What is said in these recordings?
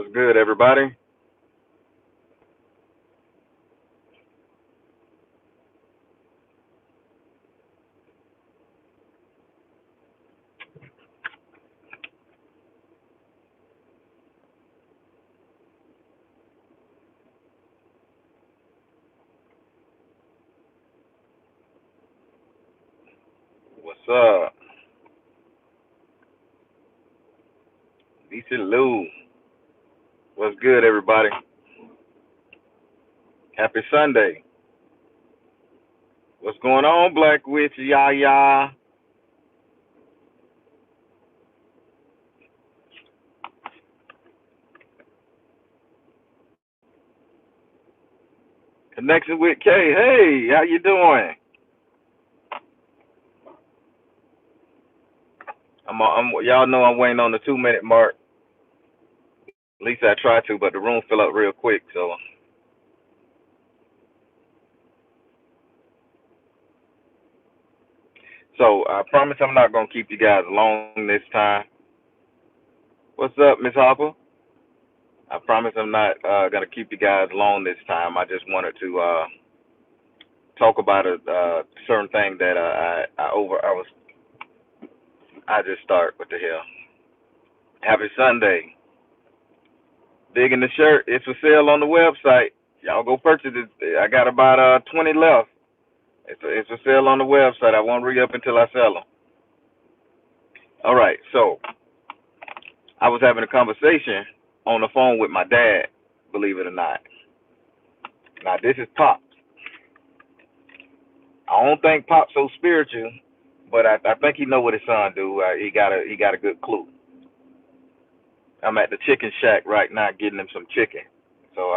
What's good, everybody? What's up? Lisa Lou. What's good, everybody? Happy Sunday. What's going on, Black Witch? Yah. Connection with K. Hey, how you doing? Y'all know I'm waiting on the 2 minute mark. At least I try to, but the room fill up real quick. So I promise I'm not gonna keep you guys long this time. What's up, Miss Harper? I promise I'm not gonna keep you guys long this time. I just wanted to talk about a certain thing that I just start. What the hell? Happy Sunday. Digging the shirt. It's for sale on the website. Y'all go purchase it. I got about 20 left. It's for sale on the website. I won't re up until I sell them. All right. So I was having a conversation on the phone with my dad. Believe it or not. Now this is Pop. I don't think Pop's so spiritual, but I think he know what his son do. He got a good clue. I'm at the chicken shack right now getting him some chicken. So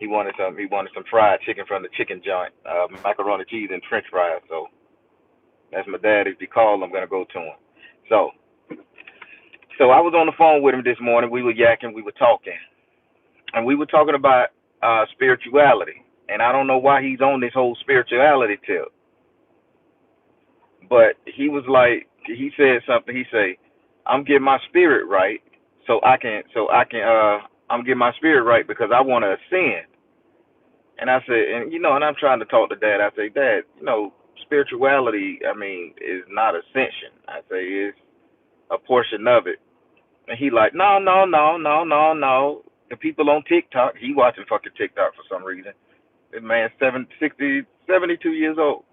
he wanted some fried chicken from the chicken joint, macaroni cheese and French fries. So that's my dad. If he calls, I'm gonna go to him. So so I was on the phone with him this morning. We were yakking, we were talking, and we were talking about spirituality. And I don't know why he's on this whole spirituality tip, but he said something. He say, "I'm getting my spirit right, I'm getting my spirit right because I want to ascend." And I said, and I'm trying to talk to Dad. I say, Dad, spirituality, I mean, is not ascension. I say it's a portion of it. And he like, no, no, no, no, no, no. The people on TikTok, he watching fucking TikTok for some reason. This man 72 years old.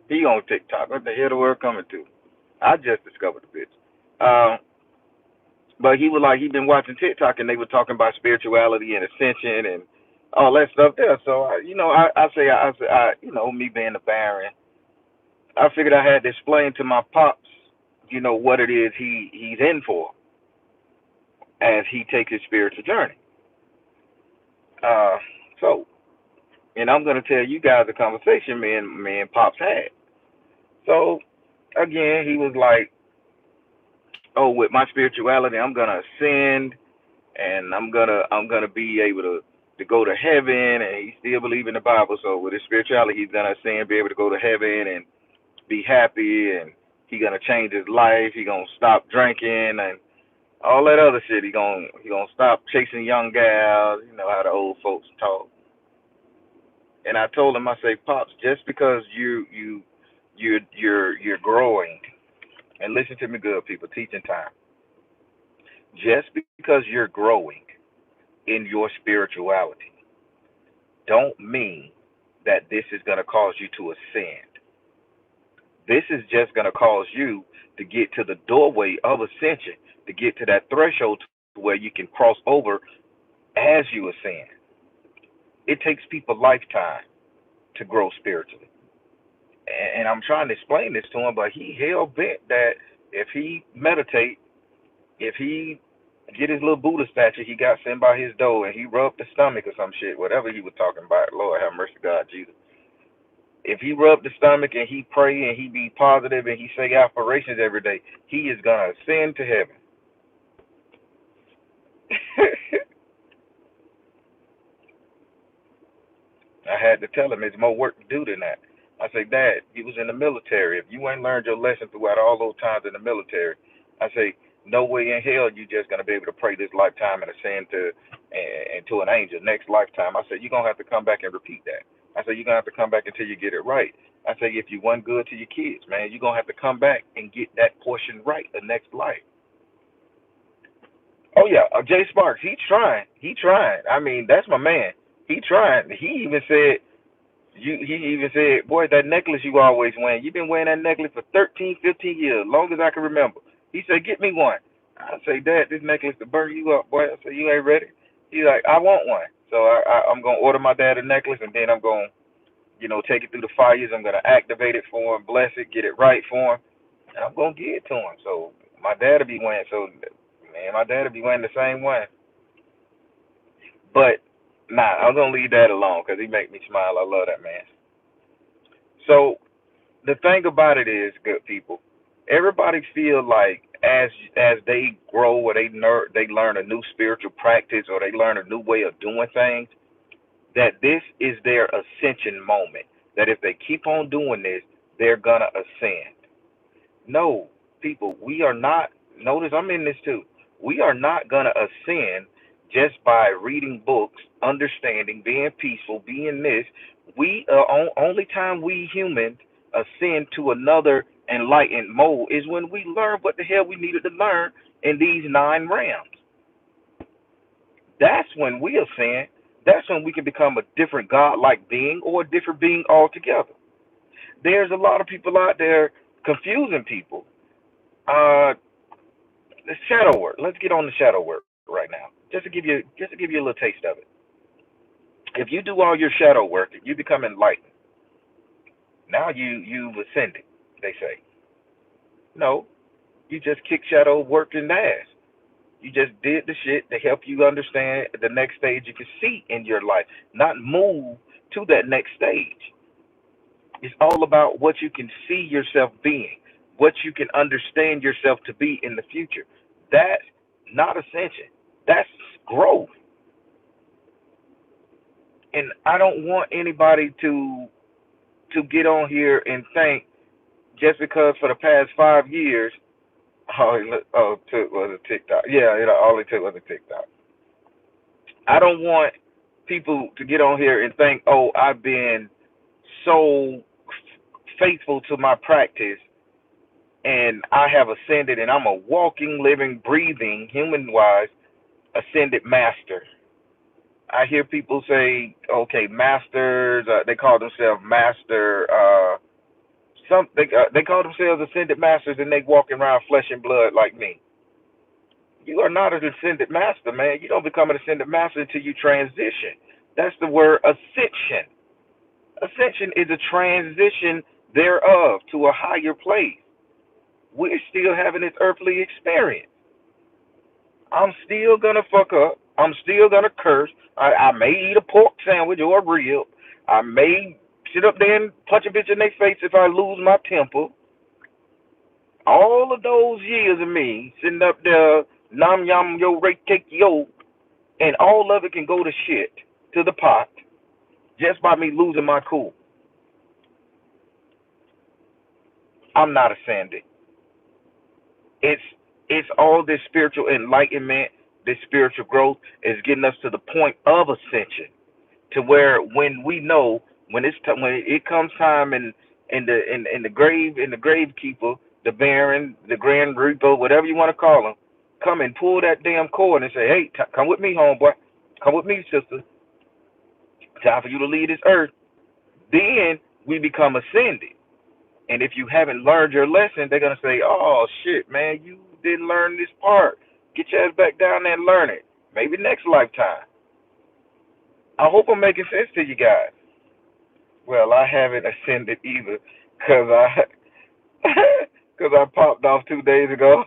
He on TikTok. What the hell the world coming to? I just discovered the bitch. But he was like, he been watching TikTok and they were talking about spirituality and ascension and all that stuff there. So, me being the Baron, I figured I had to explain to my pops, what it is he's in for as he takes his spiritual journey. Uh, so, and I'm gonna tell you guys a conversation me and pops had. So, again, he was like, "Oh, with my spirituality, I'm gonna ascend, and I'm gonna be able to go to heaven." And he still believe in the Bible. So with his spirituality, he's gonna ascend, be able to go to heaven, and be happy, and he gonna change his life. He gonna stop drinking and all that other shit. He gonna stop chasing young gals. You know how the old folks talk. And I told him, I say, Pops, just because you're growing, and listen to me, good people, teaching time. Just because you're growing in your spirituality, don't mean that this is gonna cause you to ascend. This is just going to cause you to get to the doorway of ascension, to get to that threshold to where you can cross over as you ascend. It takes people a lifetime to grow spiritually. And I'm trying to explain this to him, but he hell bent that if he meditate, if he get his little Buddha statue he got sent by his door and he rubbed the stomach or some shit, whatever he was talking about, Lord have mercy, God, Jesus. If he rub the stomach and he pray and he be positive and he say affirmations every day, he is gonna ascend to heaven. I had to tell him it's more work to do than that. I say, Dad, you was in the military. If you ain't learned your lesson throughout all those times in the military, I say, No way in hell you just gonna be able to pray this lifetime and ascend to an angel next lifetime. I said you're gonna have to come back and repeat that. I said you're gonna have to come back until you get it right. I said if you wasn't good to your kids, man, you're gonna have to come back and get that portion right the next life. Oh yeah, Jay Sparks, he trying. He trying. I mean, that's my man. He trying. He even said, boy, that necklace you always wearing. You've been wearing that necklace for 13, 15 years, long as I can remember. He said, get me one. I say, Dad, this necklace to burn you up, boy. I said, you ain't ready. He's like, I want one. So I'm gonna order my dad a necklace, and then I'm gonna, take it through the fires. I'm gonna activate it for him, bless it, get it right for him, and I'm gonna give it to him. So my dad'll be wearing. So man, my dad'll be wearing the same one. But nah, I'm gonna leave that alone because he make me smile. I love that man. So the thing about it is, good people, everybody feel like as they grow or they learn a new spiritual practice or they learn a new way of doing things, that this is their ascension moment. That if they keep on doing this, they're gonna ascend. No, people, we are not. Notice I'm in this too. We are not gonna ascend just by reading books, understanding, being peaceful, being this. We only time we humans ascend to another enlightened mode is when we learn what the hell we needed to learn in these nine realms. That's when we ascend. That's when we can become a different God-like being or a different being altogether. There's a lot of people out there confusing people. Uh, the shadow work. Let's get on the shadow work right now, just to give you a little taste of it. If you do all your shadow work and you become enlightened, now you've ascended. They say no. You just kick shadow work in the ass. You just did the shit to help you understand the next stage you can see in your life, not move to that next stage. It's all about what you can see yourself being, what you can understand yourself to be in the future. That's not ascension. That's growth. And I don't want anybody to get on here and think just because for the past 5 years, took was a TikTok. Yeah, all it took was a TikTok. I don't want people to get on here and think, oh, I've been so faithful to my practice and I have ascended and I'm a walking, living, breathing, human wise, ascended master. I hear people say, okay, masters, they call themselves master, they call themselves ascended masters and they walking around flesh and blood like me. You are not an ascended master, man. You don't become an ascended master until you transition. That's the word ascension. Ascension is a transition thereof to a higher place. We're still having this earthly experience. I'm still gonna fuck up. I'm still gonna curse. I may eat a pork sandwich or a rib. I may sit up there and punch a bitch in their face if I lose my temper. All of those years of me sitting up there, nam yam yo rake cake yo, and all of it can go to shit, to the pot, just by me losing my cool. I'm not ascending. It's it's all this spiritual enlightenment, this spiritual growth is getting us to the point of ascension, to where when we know when it comes time in the grave in the gravekeeper, the Baron, the Grand Reaper, whatever you want to call him, come and pull that damn cord and say, hey, come with me, homeboy, come with me, sister. Time for you to leave this earth. Then we become ascended. And if you haven't learned your lesson, they're gonna say, "Oh shit, man, you didn't learn this part. Get your ass back down there and learn it. Maybe next lifetime." I hope I'm making sense to you guys. Well, I haven't ascended either, cause I, cause I popped off 2 days ago.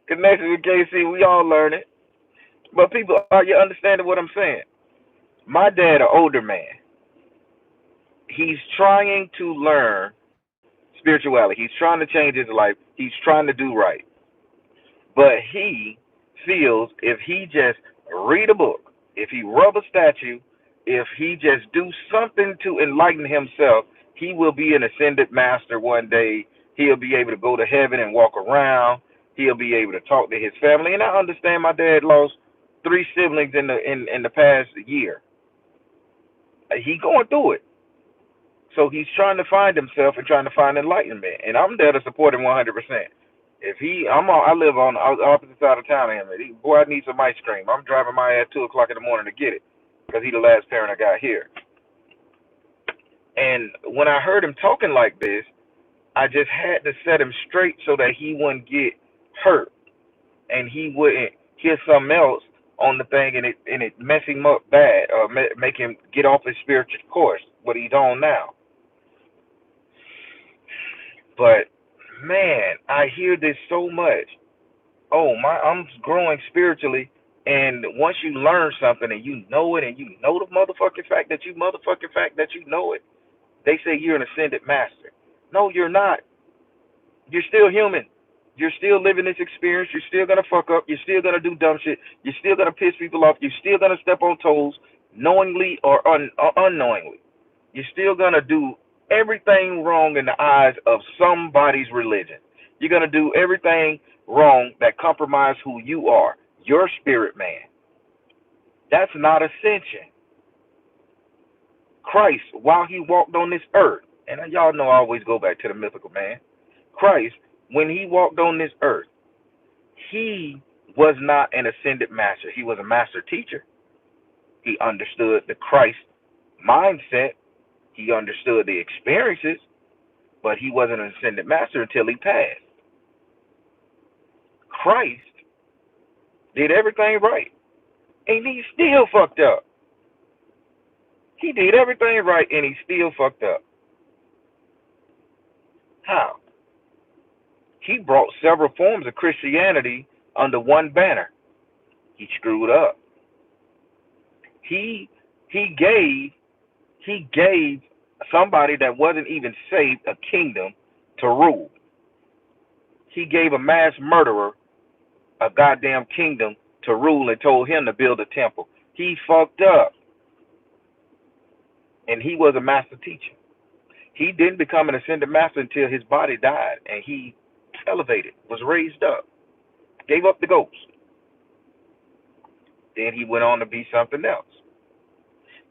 Connected with KC, we all learn it. But people, are you understanding what I'm saying? My dad, an older man, he's trying to learn spirituality. He's trying to change his life. He's trying to do right. But he feels if he just read a book, if he rub a statue, if he just do something to enlighten himself, he will be an ascended master one day. He'll be able to go to heaven and walk around. He'll be able to talk to his family. And I understand my dad lost 3 siblings in the past year. He going through it. So he's trying to find himself and trying to find enlightenment. And I'm there to support him 100%. If I live on the opposite side of town of him. Boy, I need some ice cream. I'm driving my ass 2 o'clock in the morning to get it because he's the last parent I got here. And when I heard him talking like this, I just had to set him straight so that he wouldn't get hurt and he wouldn't hear something else on the thing and it mess him up bad or make him get off his spiritual course, what he's on now. But man, I hear this so much. Oh my, I'm growing spiritually, and once you learn something and you know it, and you know the motherfucking fact that you know it, they say you're an ascended master. No, you're not. You're still human. You're still living this experience. You're still gonna fuck up. You're still gonna do dumb shit. You're still gonna piss people off. You're still gonna step on toes, knowingly or unknowingly. You're still gonna do everything wrong in the eyes of somebody's religion. You're gonna do everything wrong that compromise who you are, your spirit man. That's not ascension. Christ, while he walked on this earth, and y'all know I always go back to the mythical man. Christ, when he walked on this earth, he was not an ascended master. He was a master teacher. He understood the Christ mindset. He understood the experiences, but he wasn't an ascended master until he passed. Christ did everything right, and he still fucked up. He did everything right, and he still fucked up. How? He brought several forms of Christianity under one banner. He screwed up. He gave somebody that wasn't even saved a kingdom to rule. He gave a mass murderer a goddamn kingdom to rule and told him to build a temple. He fucked up. And he was a master teacher. He didn't become an ascended master until his body died and he elevated, was raised up, gave up the ghost. Then he went on to be something else.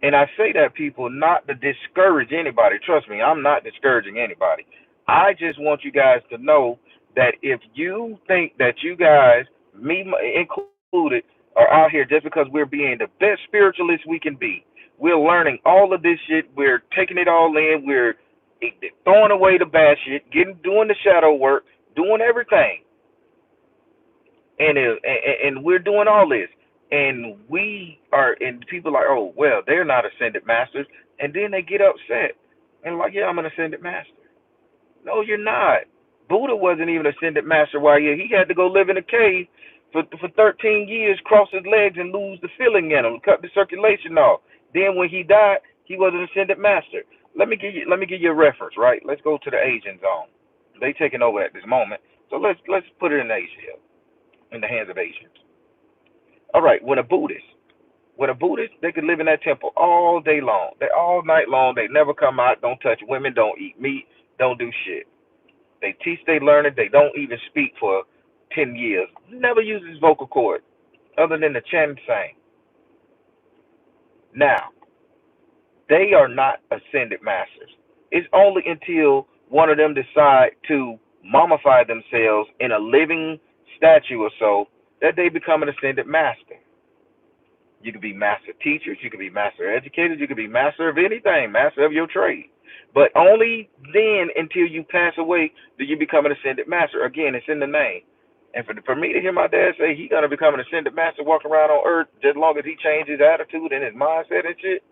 And I say that, people, not to discourage anybody. Trust me, I'm not discouraging anybody. I just want you guys to know that if you think that you guys, me included, are out here just because we're being the best spiritualists we can be, we're learning all of this shit, we're taking it all in, we're throwing away the bad shit, doing the shadow work, doing everything. And we're doing all this. And we are, and people are like, oh, well, they're not ascended masters. And then they get upset. And like, yeah, I'm an ascended master. No, you're not. Buddha wasn't even an ascended master while he had to go live in a cave for 13 years, cross his legs and lose the feeling in him, cut the circulation off. Then when he died, he was an ascended master. Let me give you a reference, right? Let's go to the Asian zone. They taking over at this moment. So let's put it in Asia, in the hands of Asians. All right, when a Buddhist, they could live in that temple all day long. They all night long. They never come out, don't touch women, don't eat meat, don't do shit. They teach, they learn it. They don't even speak for 10 years. Never uses vocal cord other than the chant and sing. Now, they are not ascended masters. It's only until one of them decide to mummify themselves in a living statue or so that they become an ascended master. You could be master teachers, you could be master educators, you could be master of anything, master of your trade. But only then, until you pass away, do you become an ascended master. Again, it's in the name. And for me to hear my dad say he's going to become an ascended master walking around on earth just as long as he changes his attitude and his mindset and shit,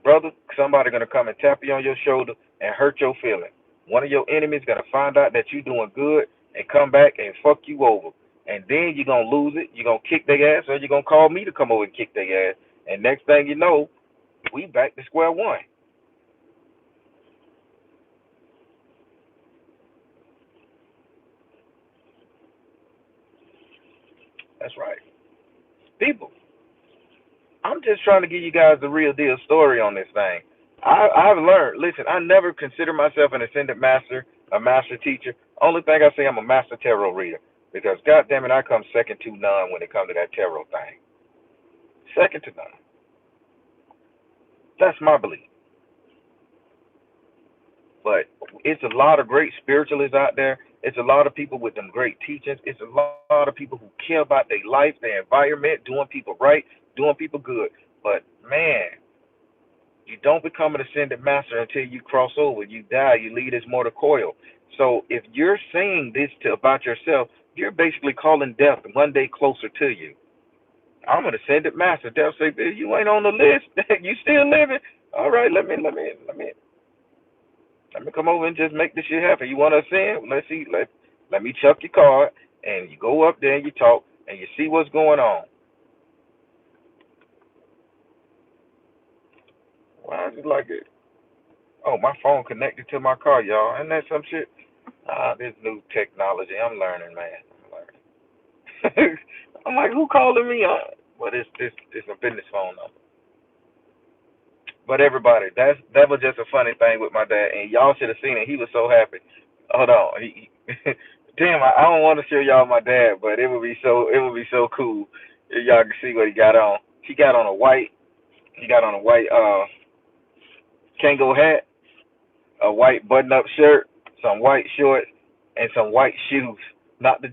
brother, somebody going to come and tap you on your shoulder and hurt your feelings. One of your enemies going to find out that you're doing good and come back and fuck you over. And then you're going to lose it. You're going to kick their ass, or you're going to call me to come over and kick their ass. And next thing you know, we back to square one. That's right. People, I'm just trying to give you guys the real deal story on this thing. I've learned, listen, I never consider myself an ascended master, a master teacher. Only thing I say, I'm a master tarot reader because, goddamn it, I come second to none when it comes to that tarot thing. Second to none. That's my belief. But it's a lot of great spiritualists out there. It's a lot of people with them great teachings. It's a lot of people who care about their life, their environment, doing people right, doing people good. But man, you don't become an ascended master until you cross over. You die. You leave this mortal coil. So if you're saying this about yourself, you're basically calling death one day closer to you. I'm an ascended master. Death say, you ain't on the list. You still living? All right, let me come over and just make this shit happen. You want to ascend? Let's see. Let me chuck your card, and you go up there and you talk, and you see what's going on. Why is it like it? Oh, my phone connected to my car, y'all. Isn't that some shit? This new technology. I'm learning, man. I'm learning. I'm like, who calling me? Well, it's a business phone number. But everybody, that was just a funny thing with my dad, and y'all should have seen it. He was so happy. Hold on, damn, I don't want to show y'all my dad, but it would be so cool if y'all can see what he got on. He got on a white Kango hat, a white button-up shirt, some white shorts, and some white shoes. Not the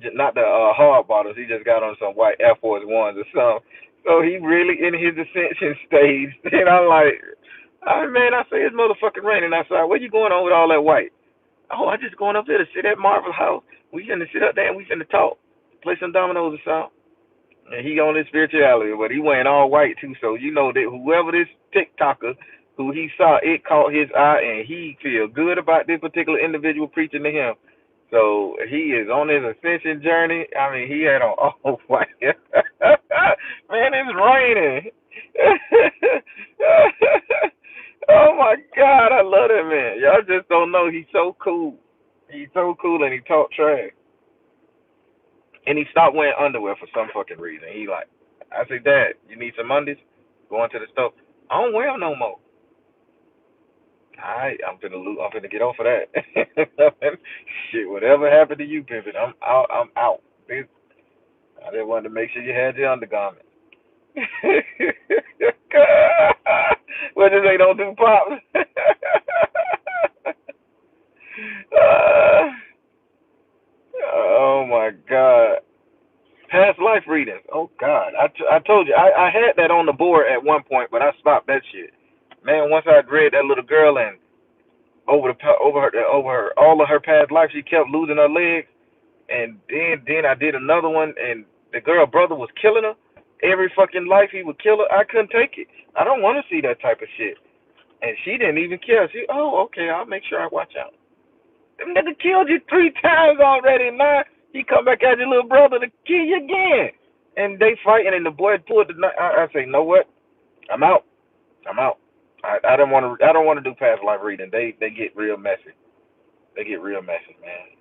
hard bottoms. He just got on some white Air Force Ones or something. So he really in his ascension stage, and I'm like, oh, man, I say it's motherfucking raining outside. Where you going on with all that white? Oh, I just going up there to sit at Marvel House. We finna sit up there and we finna talk, play some dominoes or something. And he on his spirituality, but he wearing all white too. So you know that whoever this TikToker who he saw, it caught his eye, and he feel good about this particular individual preaching to him. So he is on his ascension journey. I mean, he had on all white. Man, it's raining. Oh my God, I love that man. Y'all just don't know he's so cool. He's so cool, and he talk trash. And he stopped wearing underwear for some fucking reason. He like, I said, Dad, you need some undies? Going to the store. I don't wear them no more. All right, I'm finna get off of that. Shit, whatever happened to you, pimpin'? I'm out. I'm out. I just wanted to make sure you had your undergarments. Well, this ain't no two pops. uh, oh my God. Past life readings. Oh God, I told you I had that on the board at one point, but I stopped that shit. Man, once I read that little girl and over her all of her past life, she kept losing her legs, and then I did another one, and the girl brother was killing her. Every fucking life he would kill her. I couldn't take it. I don't want to see that type of shit. And she didn't even care. Okay, I'll make sure I watch out. Them nigga killed you 3 times already. Now he come back as your little brother to kill you again. And they fighting, and the boy pulled the knife. I say, know what? I'm out. I'm out. I don't want to. I don't want to do past life reading. They get real messy. They get real messy, man.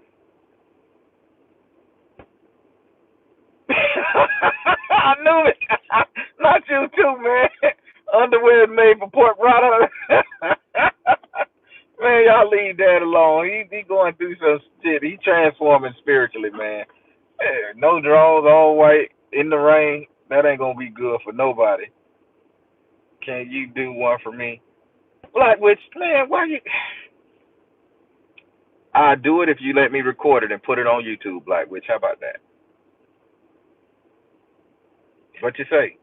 I knew it. Not you too, man. Underwear is made for pork product. Man, y'all leave Dad alone. He going through some shit. He transforming spiritually, man. No drawers, all white in the rain. That ain't gonna be good for nobody. Can you do one for me? Black Witch, man, why you? I do it if you let me record it and put it on YouTube, Black Witch. How about that? What you say?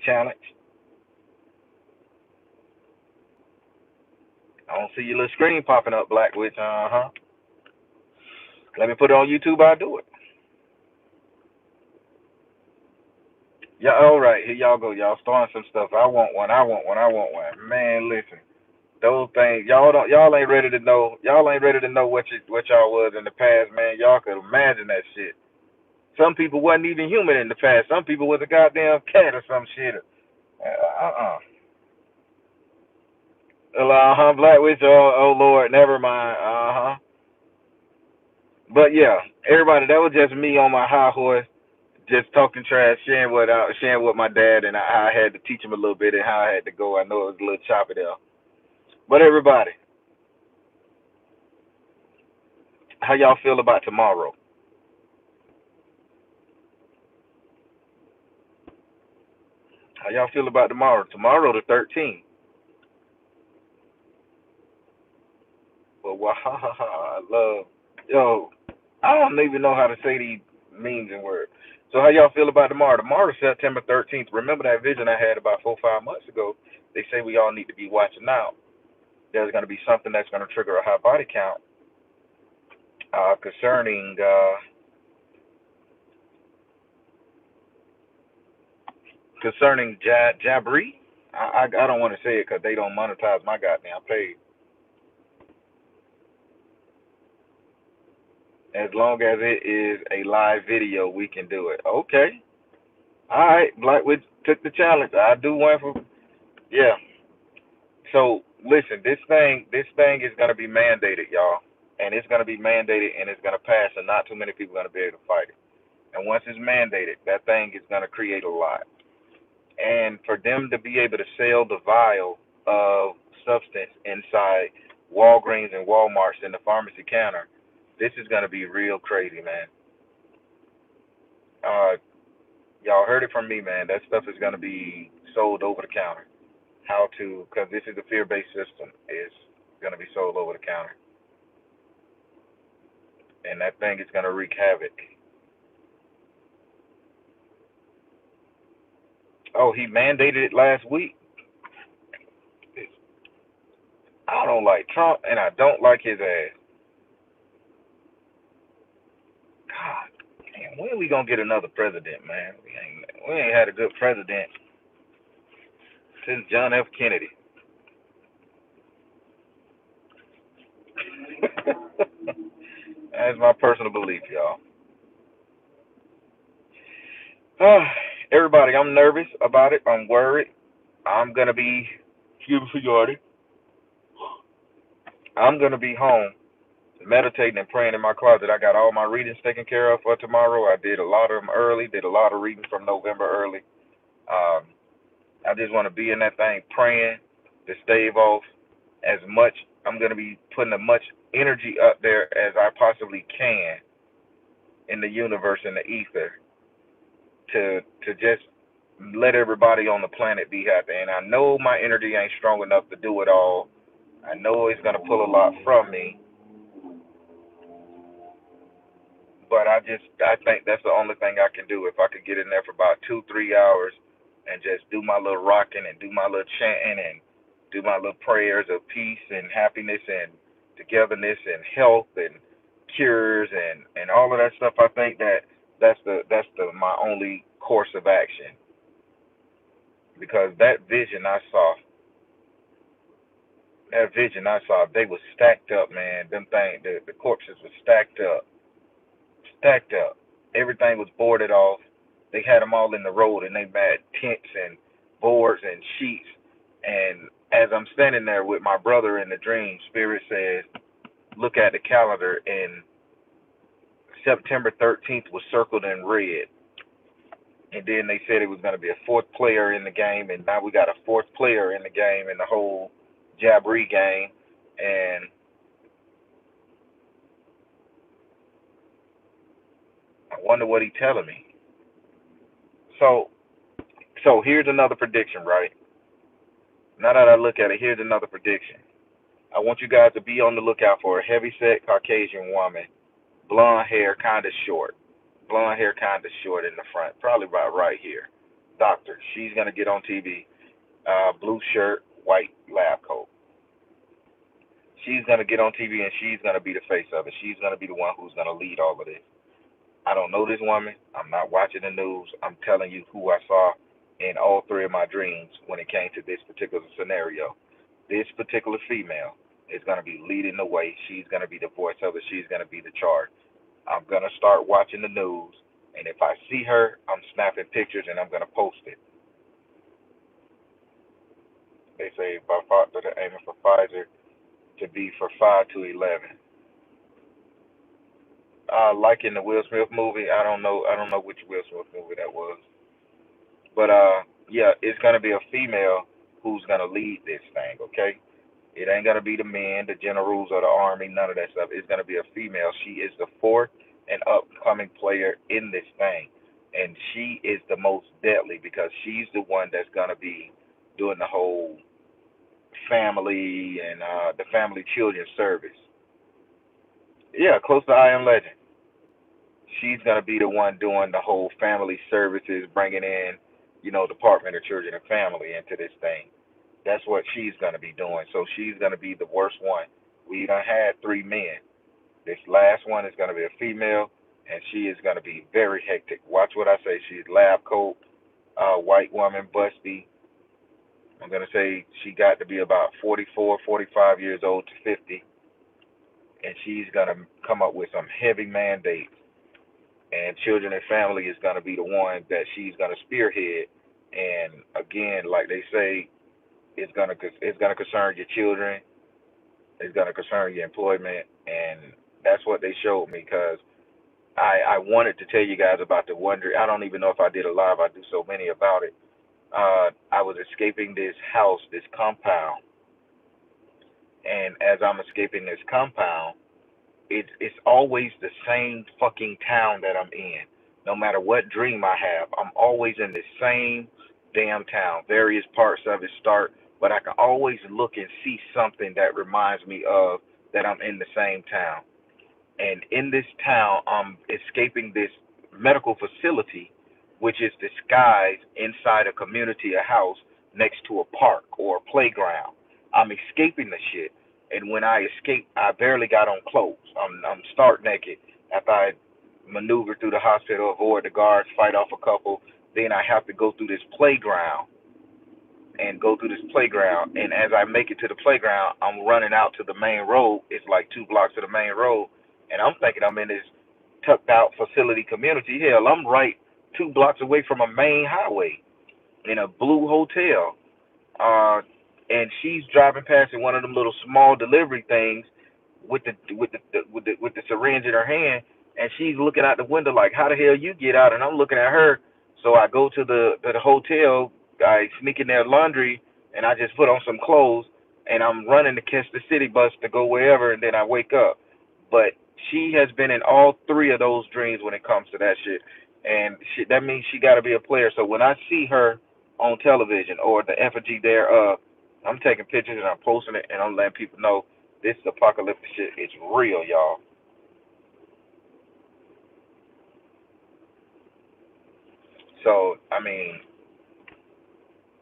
Challenge. I don't see your little screen popping up, Black Witch. Uh huh. Let me put it on YouTube. I'll do it. Yeah, all right. Here y'all go. Y'all starting some stuff. I want one. I want one. I want one. Man, listen. Those things, y'all ain't ready to know. Y'all ain't ready to know what y'all was in the past, man. Y'all could imagine that shit. Some people wasn't even human in the past. Some people was a goddamn cat or some shit. Black Witch. Oh Lord, never mind. But yeah, everybody, that was just me on my high horse, just talking trash, sharing what my dad and I had to teach him a little bit and how I had to go. I know it was a little choppy there, but everybody, How y'all feel about tomorrow? How y'all feel about tomorrow? Tomorrow the 13th. But wow, I love yo. I don't even know how to say these memes and words. So how y'all feel about tomorrow? Tomorrow, September 13th. Remember that vision I had about 4 or 5 months ago? They say we all need to be watching out. There's going to be something that's going to trigger a high body count concerning Jabri. I don't want to say it because they don't monetize my goddamn page. As long as it is a live video, we can do it. Okay. All right. Blackwood took the challenge. I do one for yeah. So listen, this thing is gonna be mandated, y'all, and it's gonna be mandated and it's gonna pass, and not too many people are gonna be able to fight it. And once it's mandated, that thing is gonna create a lot. And for them to be able to sell the vial of substance inside Walgreens and Walmarts in the pharmacy counter, this is gonna be real crazy, man. Uh, y'all heard it from me, man. That stuff is gonna be sold over the counter. How to? Because this is a fear-based system. It's gonna be sold over the counter, and that thing is gonna wreak havoc. Oh, he mandated it last week. I don't like Trump, and I don't like his ass. God, man, when are we gonna get another president, man? We ain't had a good president since John F. Kennedy. That's my personal belief, y'all. Everybody, I'm nervous about it. I'm worried. I'm gonna be, excuse me, Yardy. I'm gonna be home meditating and praying in my closet. I got all my readings taken care of for tomorrow. I did a lot of them early. Did a lot of reading from November early. Um, I just want to be in that thing praying to stave off as much. I'm going to be putting as much energy up there as I possibly can in the universe and the ether to just let everybody on the planet be happy. And I know my energy ain't strong enough to do it all. I know it's going to pull a lot from me, but I think that's the only thing I can do. If I could get in there for about 2 3 hours and just do my little rocking and do my little chanting and do my little prayers of peace and happiness and togetherness and health and cures and all of that stuff, I think that's the my only course of action, because that vision I saw, they was stacked up, man. Them things, the corpses were stacked up. Everything was boarded off. They had them all in the road, and they had tents and boards and sheets. And as I'm standing there with my brother in the dream, Spirit says, "Look at the calendar," and September 13th was circled in red. And then they said it was going to be a fourth player in the game, and now we got a fourth player in the game in the whole Jabri game. And I wonder what he's telling me. So, so here's another prediction, right? Now that I look at it, here's another prediction. I want you guys to be on the lookout for a heavy-set Caucasian woman, blonde hair, kind of short. Blonde hair, kind of short in the front, probably about right here. Doctor. She's going to get on TV. Blue shirt, white lab coat. She's going to get on TV and she's going to be the face of it. She's going to be the one who's going to lead all of this. I don't know this woman. I'm not watching the news. I'm telling you who I saw in all three of my dreams when it came to this particular scenario. This particular female is going to be leading the way. She's going to be the voice of it. She's going to be the charge. I'm going to start watching the news, and if I see her, I'm snapping pictures and I'm going to post it. They say by they're aiming for Pfizer to be for 5 to 11. Like in the Will Smith movie, I don't know. I don't know which Will Smith movie that was, but yeah, it's gonna be a female who's gonna lead this thing. Okay, It ain't gonna be the men, the generals, or the army, none of that stuff. It's gonna be a female. She is the fourth and upcoming player in this thing, and she is the most deadly because she's the one that's gonna be doing the whole family and the family children service. Yeah, close to I Am Legend. She's gonna be the one doing the whole family services, bringing in, Department of Children and Family into this thing. That's what she's gonna be doing. So she's gonna be the worst one. We done had three men. This last one is gonna be a female, and she is gonna be very hectic. Watch what I say. She's lab coat, white woman, busty. I'm gonna say she got to be about 44, 45 years old to 50, and she's gonna come up with some heavy mandates. And Children and Family is gonna be the one that she's gonna spearhead. And again, like they say, it's gonna concern your children. It's gonna concern your employment, and that's what they showed me. Because I wanted to tell you guys about the one. I don't even know if I did a live. I do so many about it. I was escaping this house, this compound, and as I'm escaping this compound, it's always the same fucking town that I'm in. No matter what dream I have, I'm always in the same damn town. Various parts of it start, but I can always look and see something that reminds me of that I'm in the same town. And in this town, I'm escaping this medical facility, which is disguised inside a community, a house next to a park or a playground. I'm escaping the shit, and when I escape, I barely got on clothes. I'm stark naked after I maneuver through the hospital, avoid the guards, fight off a couple. Then I have to go through this playground and go through this playground. And as I make it to the playground, I'm running out to the main road. It's like 2 blocks to the main road, and I'm thinking I'm in this tucked out facility community. Hell, I'm right 2 blocks away from a main highway in a blue hotel. Uh, and she's driving past in one of them little small delivery things with the syringe in her hand, and she's looking out the window like, "How the hell you get out?" And I'm looking at her. So I go to the hotel. I sneak in their laundry, and I just put on some clothes, and I'm running to catch the city bus to go wherever, and then I wake up. But she has been in all three of those dreams when it comes to that shit, and that means she got to be a player. So when I see her on television or the effigy thereof, I'm taking pictures and I'm posting it, and I'm letting people know this apocalyptic shit is real, y'all. So, I mean,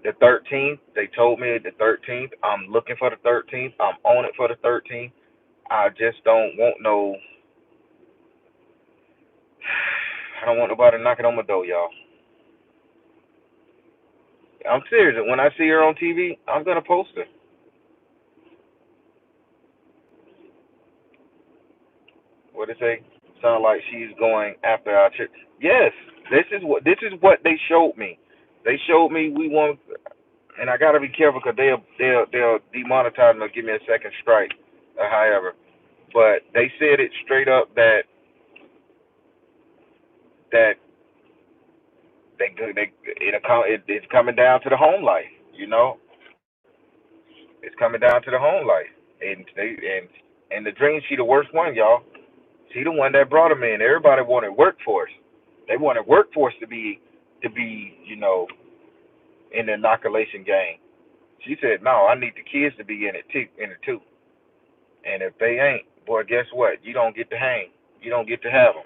the 13th, they told me the 13th. I'm looking for the 13th. I'm on it for the 13th. I just don't want no, I don't want nobody knocking on my door, y'all. I'm serious. When I see her on TV, I'm going to post her. What it say? Sound like she's going after our church. Yes, this is what they showed me. They showed me we want, and I gotta be careful because they'll demonetize me or give me a second strike, or however. But they said it straight up that it's coming down to the home life. It's coming down to the home life, and the dream, she the worst one, y'all. She the one that brought them in. Everybody wanted workforce. They wanted workforce to be in the inoculation game. She said, "No, I need the kids to be in it too. And if they ain't, boy, guess what? You don't get to hang. You don't get to have them.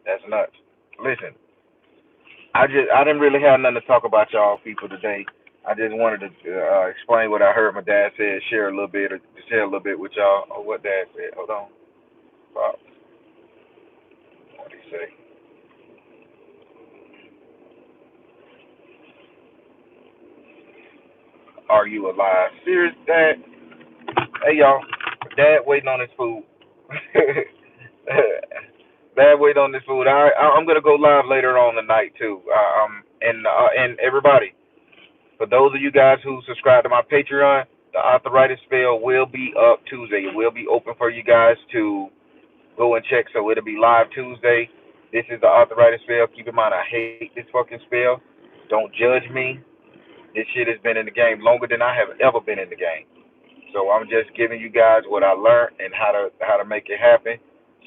That's nuts." Listen, I didn't really have nothing to talk about y'all people today. I just wanted to explain what I heard my dad said, share a little bit with y'all of what dad said. Hold on, Bob. What did he say? Are you alive? Serious, Dad? Hey, y'all. Dad waiting on his food. Dad waiting on this food. I'm gonna go live later on tonight too. And everybody, for those of you guys who subscribe to my Patreon, the arthritis spell will be up Tuesday. It will be open for you guys to go and check. So it'll be live Tuesday. This is the arthritis spell. Keep in mind, I hate this fucking spell. Don't judge me. This shit has been in the game longer than I have ever been in the game. So I'm just giving you guys what I learned and how to make it happen.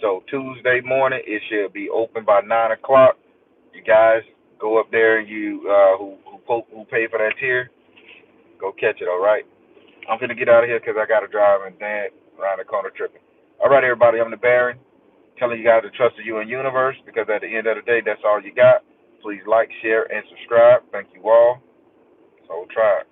So Tuesday morning it should be open by 9 o'clock. You guys go up there and you who pay for that tier, go catch it. All right. I'm gonna get out of here because I gotta drive and Dan around the corner tripping. All right, everybody. I'm the Baron, telling you guys to trust the UN universe because at the end of the day, that's all you got. Please like, share, and subscribe. Thank you all. So try.